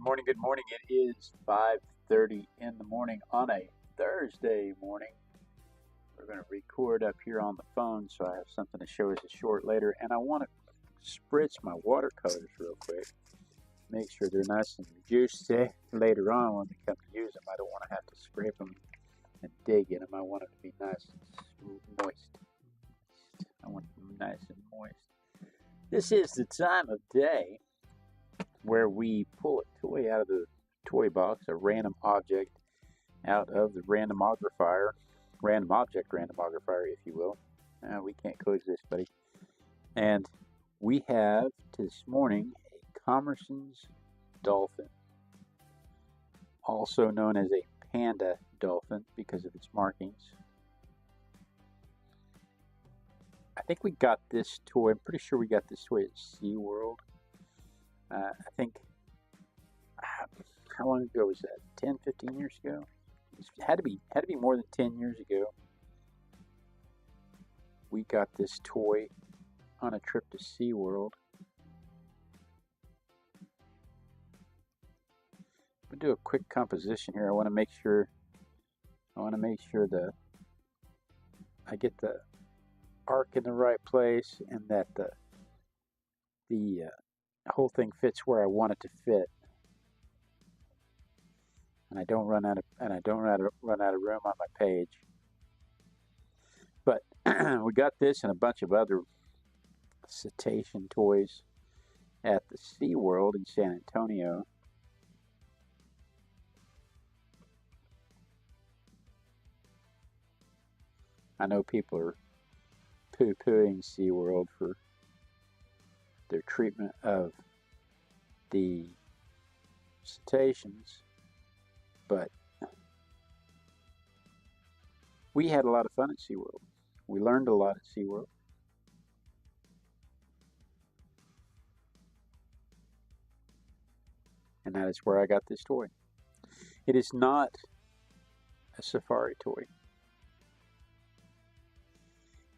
morning, good morning. It is 5:30 in the morning on a Thursday morning. We're going to record up here on the phone, so I have something to show us short later. And I want to spritz my watercolors real quick. Make sure they're nice and juicy later on when we come to use them. I don't want to have to scrape them and dig in them. I want them to be nice and moist. I want them nice and moist. This is the time of day where we pull a toy out of the toy box, a random object out of the randomogrifier, random object randomogrifier, if you will. We can't coexist, buddy. And we have this morning a Commerson's Dolphin, also known as a Panda Dolphin because of its markings. I think we got this toy, I'm pretty sure we got this toy at SeaWorld. I think, how long ago was that? 10, 15 years ago? It had to be more than 10 years ago. We got this toy on a trip to SeaWorld. We'll do a quick composition here. I want to make sure I get the arc in the right place and that the whole thing fits where I want it to fit, and I don't run out of room on my page. But we got this and a bunch of other cetacean toys at the SeaWorld in San Antonio. I know people are poo-pooing SeaWorld for their treatment of the cetaceans, but we had a lot of fun at SeaWorld. We learned a lot at SeaWorld. And that is where I got this toy. It is not a safari toy.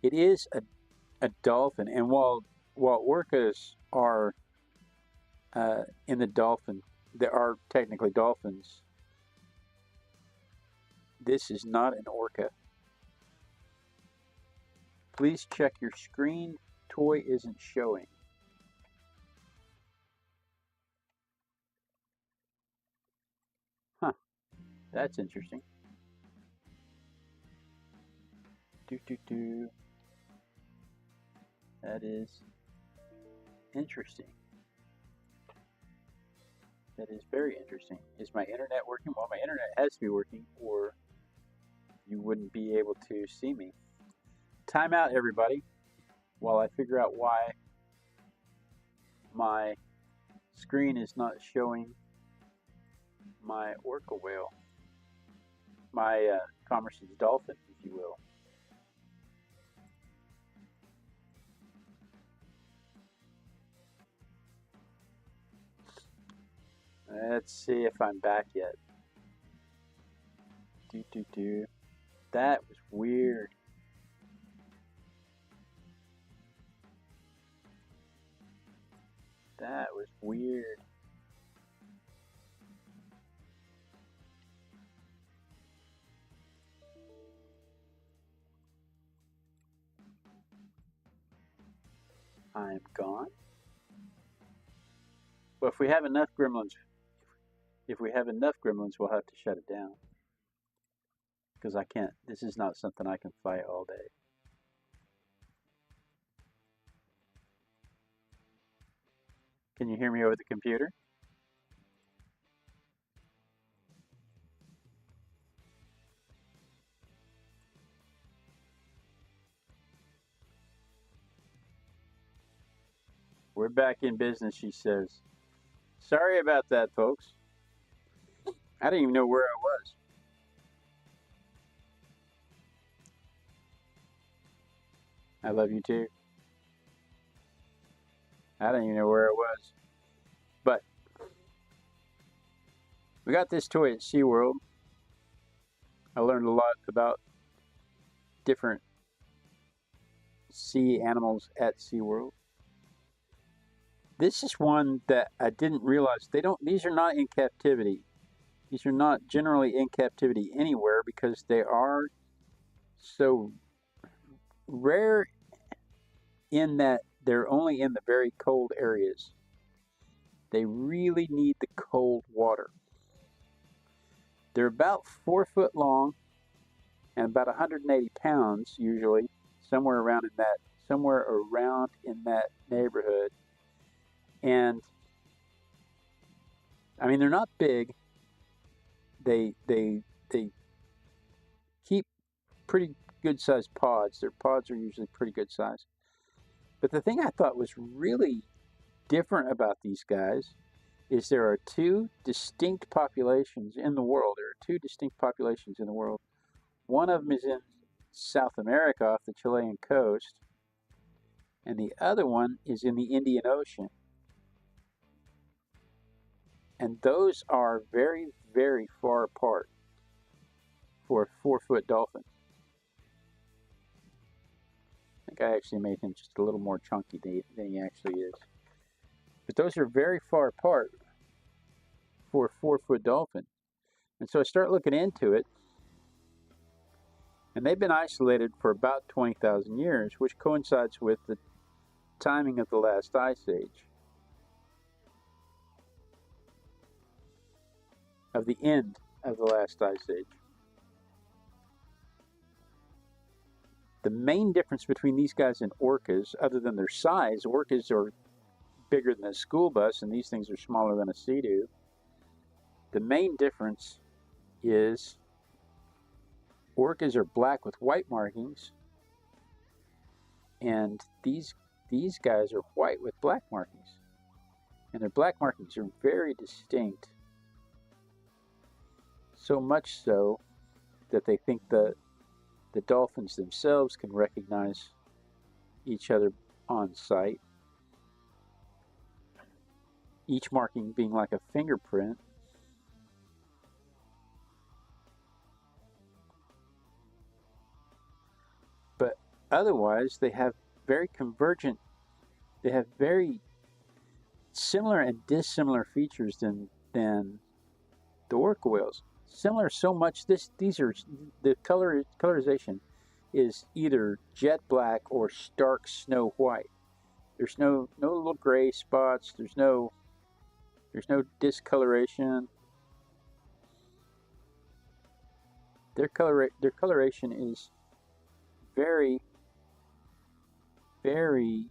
It is a dolphin, and while orcas are in the dolphin, there are technically dolphins. This is not an orca. Please check your screen. Toy isn't showing. Huh. That's interesting. That is interesting. That is very interesting. Is my internet working? Well, my internet has to be working, or you wouldn't be able to see me. Time out, everybody, while I figure out why my screen is not showing my orca whale, my Commerson's Dolphin, if you will. Let's see if I'm back yet. That was weird. That was weird. I'm gone. Well, if we have enough gremlins, we'll have to shut it down. Because I can't, this is not something I can fight all day. Can you hear me over the computer? We're back in business, she says. Sorry about that, folks. I didn't even know where I was. I love you too. I didn't even know where I was. But we got this toy at SeaWorld. I learned a lot about different sea animals at SeaWorld. This is one that I didn't realize. These are not in captivity. These are not generally in captivity anywhere because they are so rare in that they're only in the very cold areas. They really need the cold water. They're about 4 foot long and about 180 pounds usually, somewhere around in that neighborhood. And I mean, they're not big. They keep pretty good sized pods. Their pods are usually pretty good size. But the thing I thought was really different about these guys is there are two distinct populations in the world. There are two distinct populations in the world. One of them is in South America off the Chilean coast, and the other one is in the Indian Ocean. And those are very, very far apart for a 4-foot dolphin. I think I actually made him just a little more chunky than he actually is. But those are very far apart for a 4-foot dolphin. And so I start looking into it, and they've been isolated for about 20,000 years, which coincides with the timing of the last ice age. Of the end of the last ice age. The main difference between these guys and orcas, other than their size, orcas are bigger than a school bus and these things are smaller than a sea-doo. The main difference is orcas are black with white markings, and these guys are white with black markings. And their black markings are very distinct. So much so that they think the dolphins themselves can recognize each other on sight. Each marking being like a fingerprint. But otherwise, they have very convergent, they have very similar and dissimilar features than the orca whales. Similar so much, these are, the colorization is either jet black or stark snow white. There's no little gray spots, there's no discoloration. Their coloration is very, very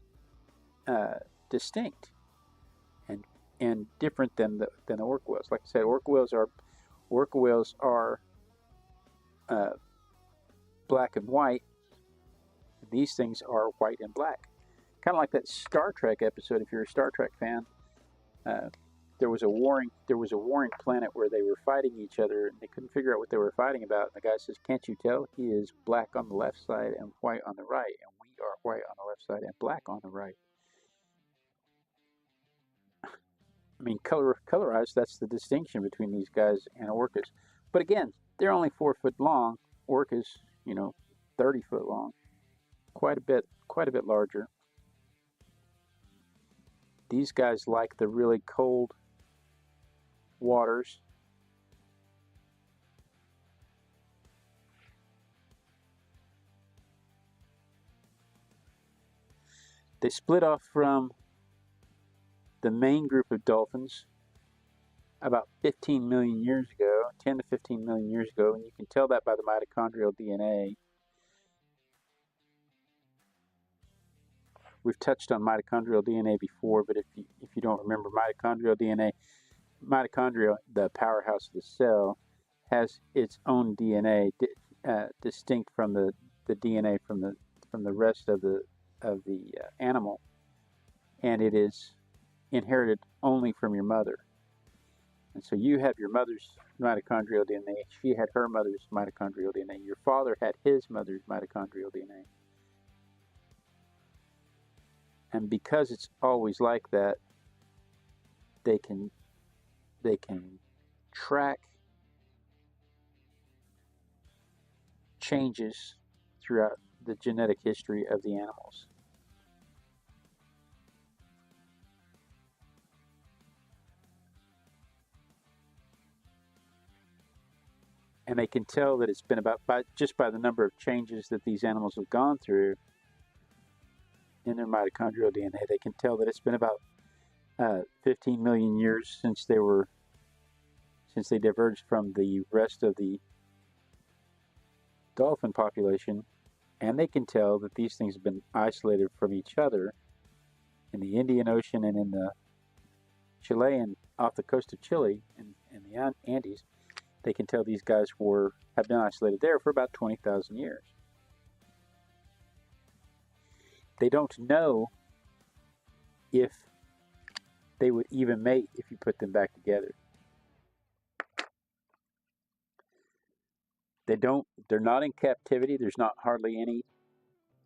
distinct and different than the orca whales. Like I said, orca whales are black and white. These things are white and black. Kind of like that Star Trek episode. If you're a Star Trek fan, there was a warring planet where they were fighting each other, and they couldn't figure out what they were fighting about. And the guy says, "Can't you tell? He is black on the left side and white on the right, and we are white on the left side and black on the right." I mean, colorized, that's the distinction between these guys and orcas. But again, they're only 4 foot long. Orcas, 30 foot long. Quite a bit larger. These guys like the really cold waters. They split off from the main group of dolphins about 15 million years ago, 10 to 15 million years ago, and you can tell that by the mitochondrial DNA. We've touched on mitochondrial DNA before, but if you don't remember mitochondrial DNA, mitochondria, the powerhouse of the cell, has its own DNA distinct from the DNA from the rest of the animal, and it is inherited only from your mother. And so you have your mother's mitochondrial DNA, she had her mother's mitochondrial DNA, your father had his mother's mitochondrial DNA. And because it's always like that, they can track changes throughout the genetic history of the animals. And they can tell that it's been about, just by the number of changes that these animals have gone through in their mitochondrial DNA, they can tell that it's been about 15 million years since they diverged from the rest of the dolphin population. And they can tell that these things have been isolated from each other in the Indian Ocean and in the Chilean, off the coast of Chile and the Andes. They can tell these guys have been isolated there for about 20,000 years. They don't know if they would even mate if you put them back together. They're not in captivity. There's not hardly any.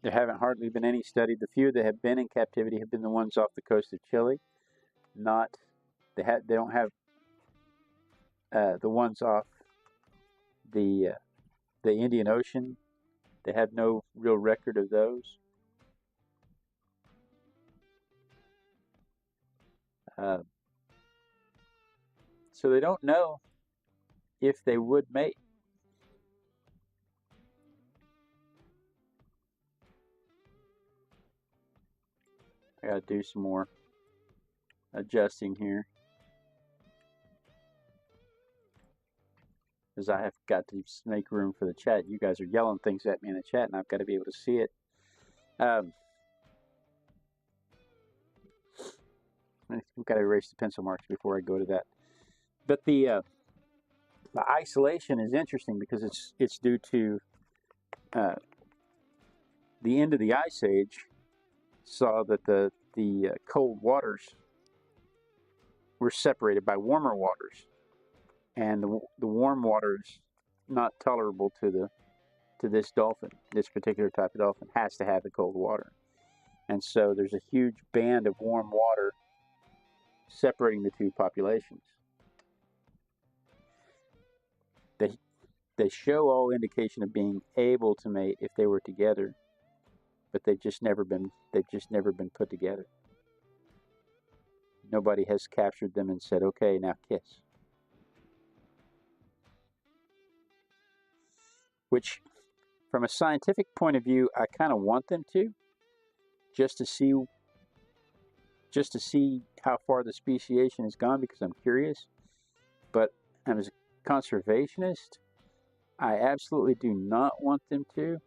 There haven't hardly been any studied. The few that have been in captivity have been the ones off the coast of Chile. They don't have the ones off the Indian Ocean. They have no real record of those. So they don't know if they would mate. I gotta do some more adjusting here, because I have got to make room for the chat. You guys are yelling things at me in the chat, and I've got to be able to see it. We've got to erase the pencil marks before I go to that. But the isolation is interesting because it's due to the end of the Ice Age. Saw that the cold waters were separated by warmer waters, and the warm waters not tolerable to this dolphin. This particular type of dolphin has to have the cold water, and so there's a huge band of warm water separating the two populations. They show all indication of being able to mate if they were together, but they've just never been put together. Nobody has captured them and said, okay, now kiss. Which, from a scientific point of view, I kind of want them to, just to see how far the speciation has gone, because I'm curious. But as a conservationist, I absolutely do not want them to,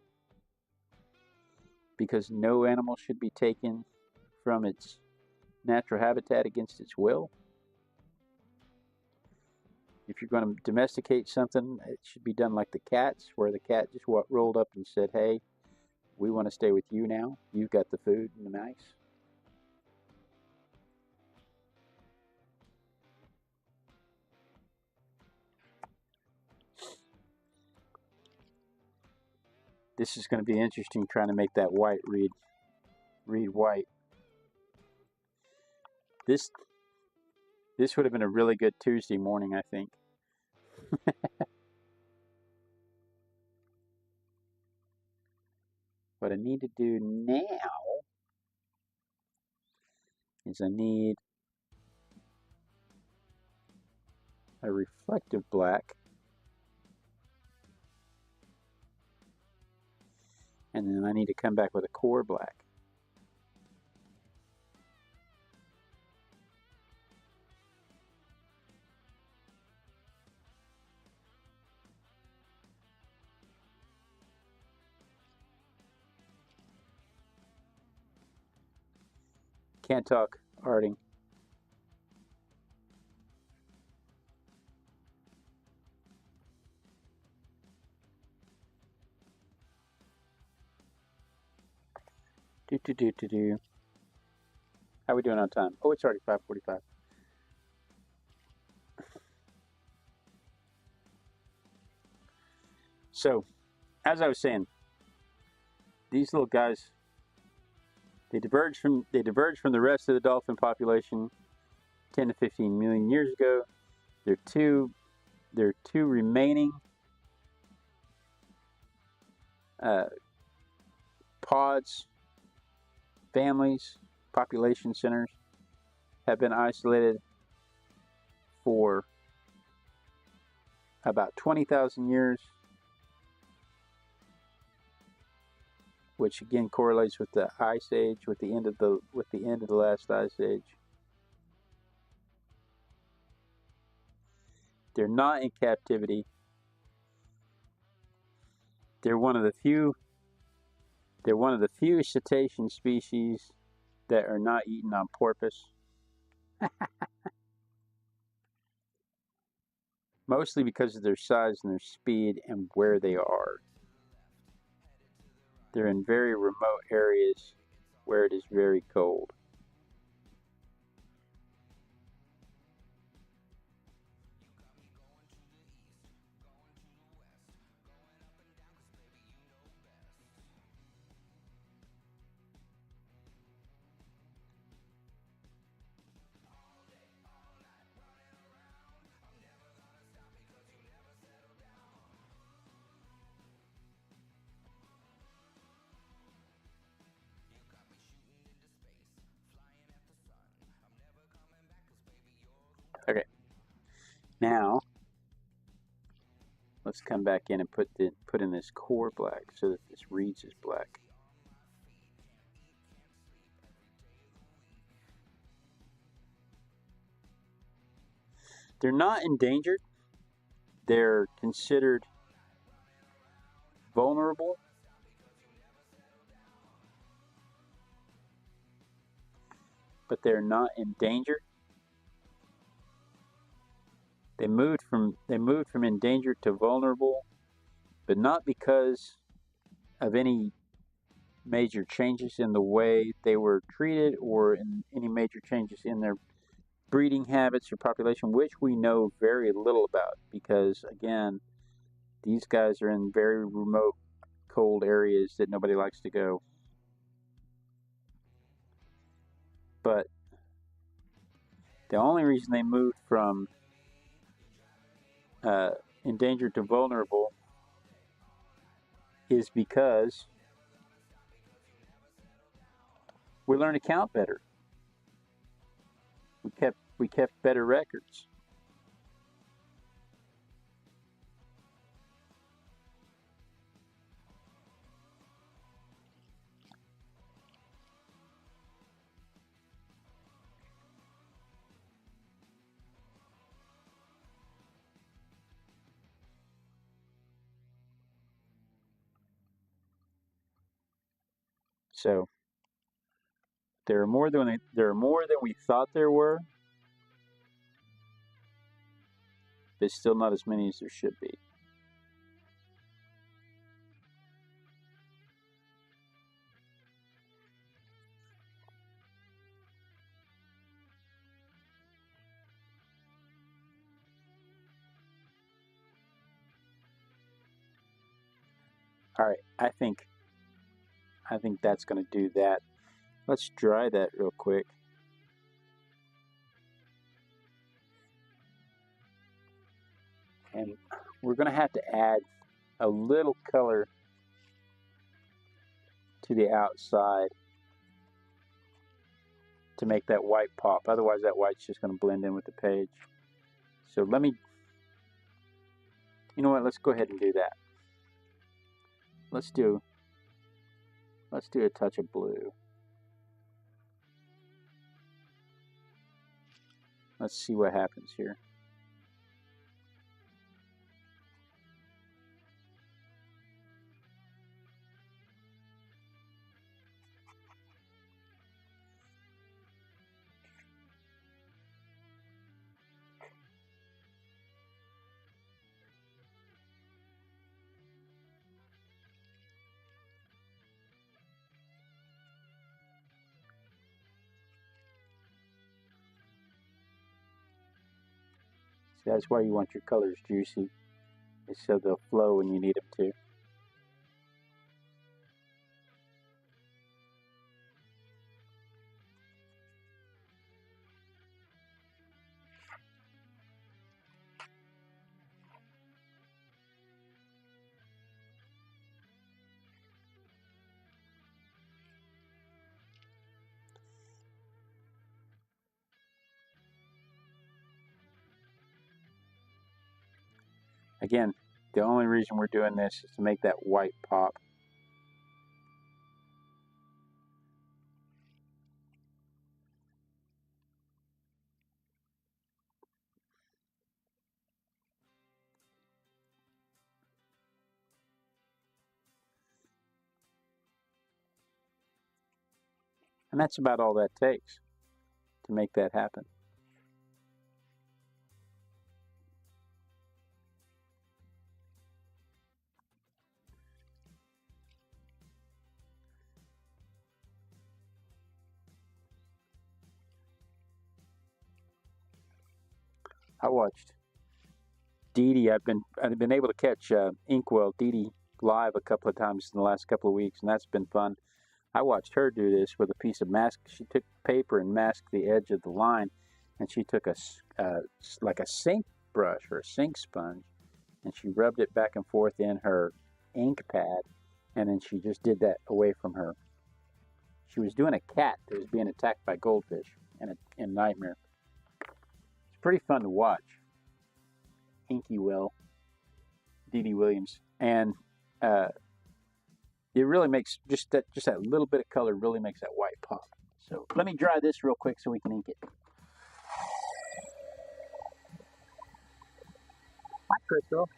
because no animal should be taken from its natural habitat against its will. If you're going to domesticate something, it should be done like the cats, where the cat just rolled up and said, hey, we want to stay with you now. You've got the food and the nice. This is going to be interesting, trying to make that white read white. This would have been a really good Tuesday morning, I think. What I need to do now is I need a reflective black, and then I need to come back with a core black. Can't talk, Harding. How are we doing on time? Oh, it's already 5:45. So, as I was saying, these little guys, they diverged from the rest of the dolphin population 10 to 15 million years ago. There are two remaining pods, families, population centers have been isolated for about 20,000 years, which again correlates with the ice age, with the end of the last ice age. They're not in captivity. They're one of the few cetacean species that are not eaten on purpose. Mostly because of their size and their speed and where they are. They're in very remote areas where it is very cold. Okay, now let's come back in and put in this core black so that this reads as black. They're not endangered. They're considered vulnerable. But they're not endangered. They moved from endangered to vulnerable, but not because of any major changes in the way they were treated or in any major changes in their breeding habits or population, which we know very little about because, again, these guys are in very remote, cold areas that nobody likes to go. But the only reason they moved from endangered to vulnerable is because we learned to count better. We kept better records. So there are more than we thought there were, but still not as many as there should be. All right, I think that's going to do that. Let's dry that real quick. And we're going to have to add a little color to the outside to make that white pop. Otherwise, that white's just going to blend in with the page. So you know what, let's go ahead and do that. Let's do a touch of blue. Let's see what happens here. See, that's why you want your colors juicy, is so they'll flow when you need them to. Again, the only reason we're doing this is to make that white pop. And that's about all that takes to make that happen. I watched Dee Dee. I've been able to catch Inkwell Dee Dee live a couple of times in the last couple of weeks, and that's been fun. I watched her do this with a piece of mask. She took paper and masked the edge of the line, and she took like a sink brush or a sink sponge, and she rubbed it back and forth in her ink pad, and then she just did that away from her. She was doing a cat that was being attacked by goldfish in Nightmare. It's pretty fun to watch. Inky Will, Dee Dee Williams, and it really makes just that little bit of color really makes that white pop. So let me dry this real quick so we can ink it. Hi, Crystal.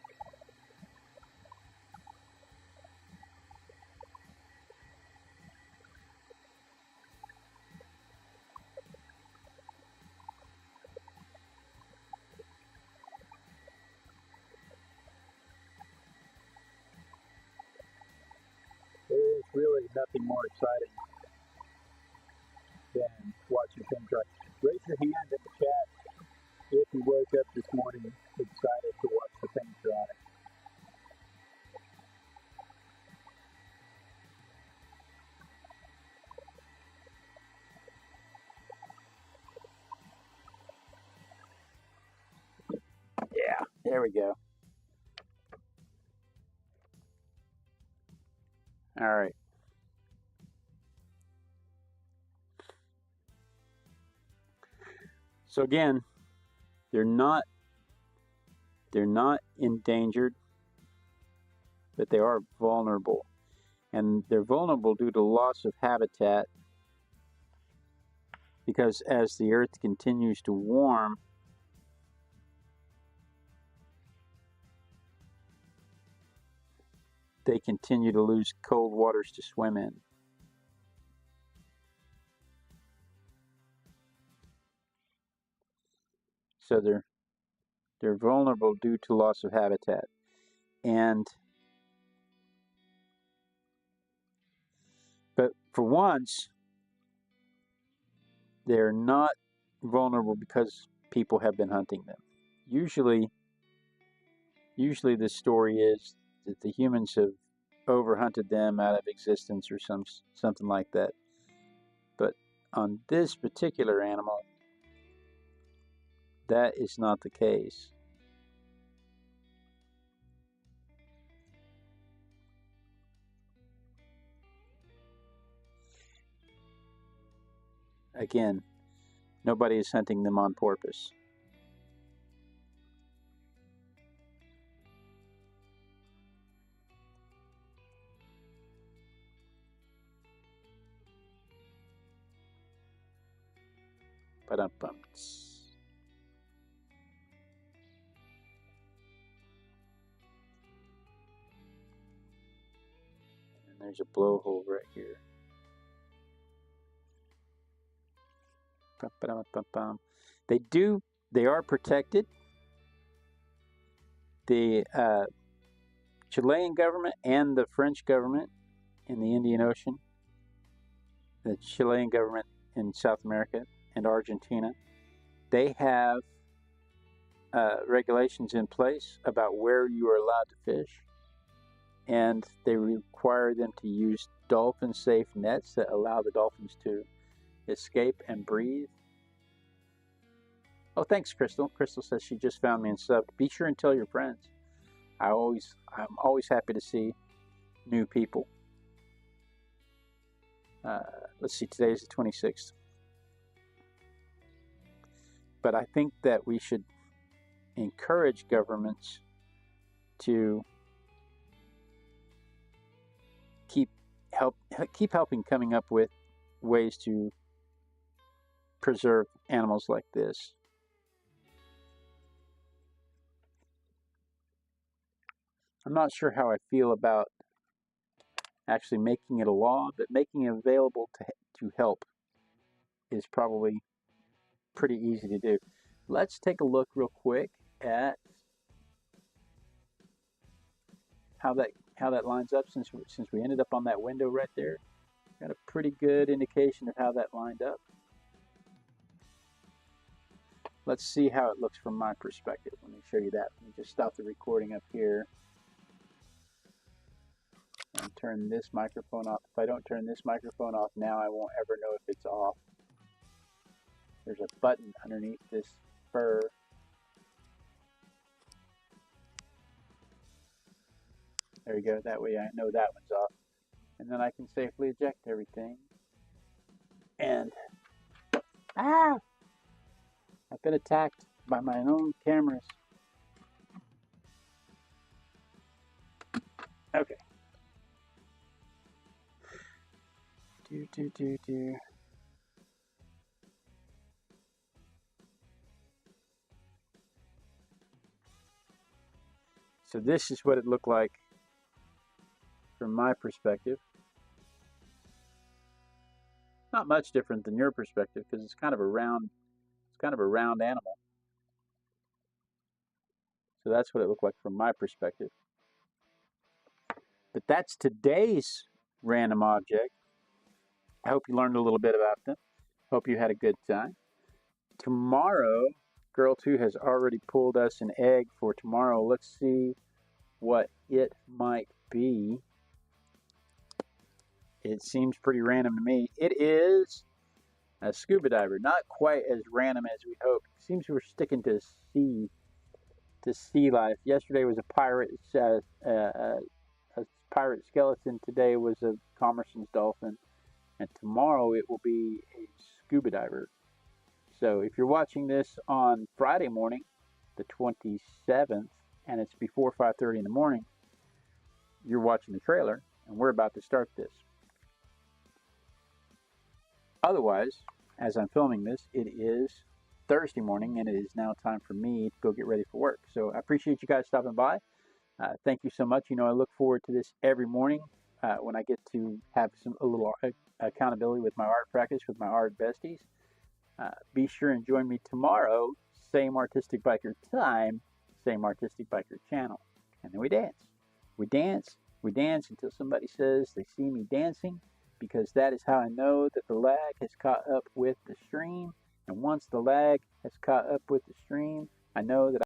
There's really nothing more exciting than watching paint dry. Raise your hand in the chat if you woke up this morning excited to watch the paint dry. Yeah, there we go. All right. So again, they're not endangered, but they are vulnerable. And they're vulnerable due to loss of habitat, because as the earth continues to warm, they continue to lose cold waters to swim in. So they're vulnerable due to loss of habitat. But for once, they're not vulnerable because people have been hunting them. Usually the story is that the humans have overhunted them out of existence or something like that. But on this particular animal, that is not the case. Again, nobody is hunting them on purpose. Ba-dum-bum. And there's a blowhole right here. They are protected. The Chilean government and the French government in the Indian Ocean, the Chilean government in South America and Argentina, they have regulations in place about where you are allowed to fish, and they require them to use dolphin-safe nets that allow the dolphins to escape and breathe. Oh, thanks, Crystal. Crystal says she just found me and subbed. Be sure and tell your friends. I'm always happy to see new people. Let's see, today is the 26th. But I think that we should encourage governments to keep helping coming up with ways to preserve animals like this. I'm not sure how I feel about actually making it a law, but making it available to help is probably pretty easy to do. Let's take a look real quick at how that lines up since we ended up on that window right there. Got a pretty good indication of how that lined up. Let's see how it looks from my perspective. Let me show you that. Let me just stop the recording up here and turn this microphone off. If I don't turn this microphone off now, I won't ever know if it's off. There's a button underneath this fur. There you go. That way I know that one's off. And then I can safely eject everything. And, I've been attacked by my own cameras. Okay. So this is what it looked like from my perspective. Not much different than your perspective because it's kind of a round animal. So that's what it looked like from my perspective. But that's today's random object. I hope you learned a little bit about them. Hope you had a good time. Tomorrow, Girl 2 has already pulled us an egg for tomorrow. Let's see what it might be. It seems pretty random to me. It is a scuba diver. Not quite as random as we hoped. It seems we're sticking to sea life. Yesterday was a pirate skeleton. Today was a Commerson's dolphin. And tomorrow it will be a scuba diver. So if you're watching this on Friday morning, the 27th, and it's before 5:30 in the morning, you're watching the trailer, and we're about to start this. Otherwise, as I'm filming this, it is Thursday morning, and it is now time for me to go get ready for work. So I appreciate you guys stopping by. Thank you so much. You know, I look forward to this every morning when I get to have a little accountability with my art practice with my art besties. Be sure and join me tomorrow, same Artistic Biker time, same Artistic Biker channel. And then we dance. We dance until somebody says they see me dancing, because that is how I know that the lag has caught up with the stream. And once the lag has caught up with the stream, I know that